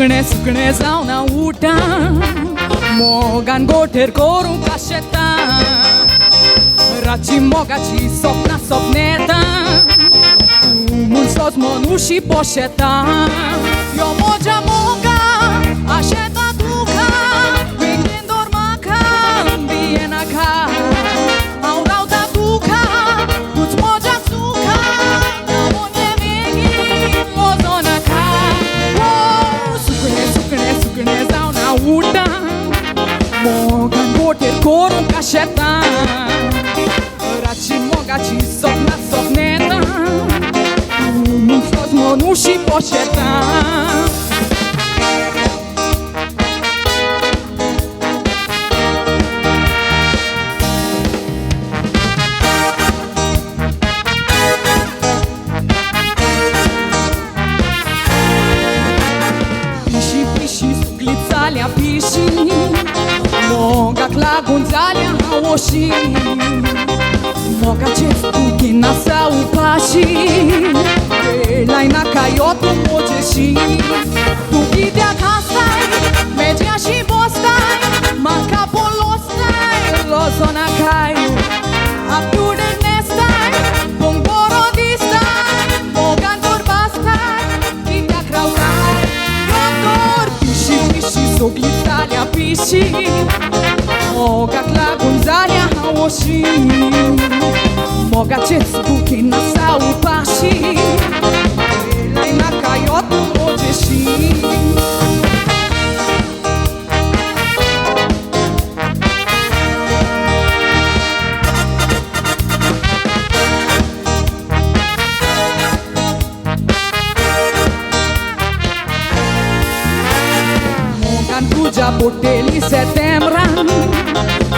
सुकणे जाऊन उठा मोगान गोठेर करूं काशेता रातची मोगाची सपना सपनेता तूं सोच मनुशी पोशेता यो मोजा मोगा आशेता तुका विंगेन dormaka बियेना खा हांव रावता तुका तूच मोजा तुका मोने बेगीन वचो नाका सुकणे जावन उठा मोगान गोठेर करूं काशेता रातची मोगाची सपना सपनेता तूं सोच मनुशी पोशेता Zalia pishi Moga klagun zalia haoshi Moga chestuki nasa upashi Elai na kayotu mojeshi Tuki dia kastai Media shi bostai Maka polostai Lozona kai Aptude nestai Bongoro distai Mogan torbastai Kitia krautai Yotor Sogli zalia pishi Moga klagun zalia haoshi Moga chestuki nasa upashi Elai na kayotu mojeshi Tuja boteli setembran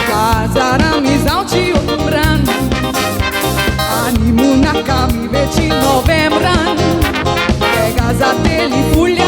Casarami zauci outubran Animuna cami veci novembran Pega zateli fulha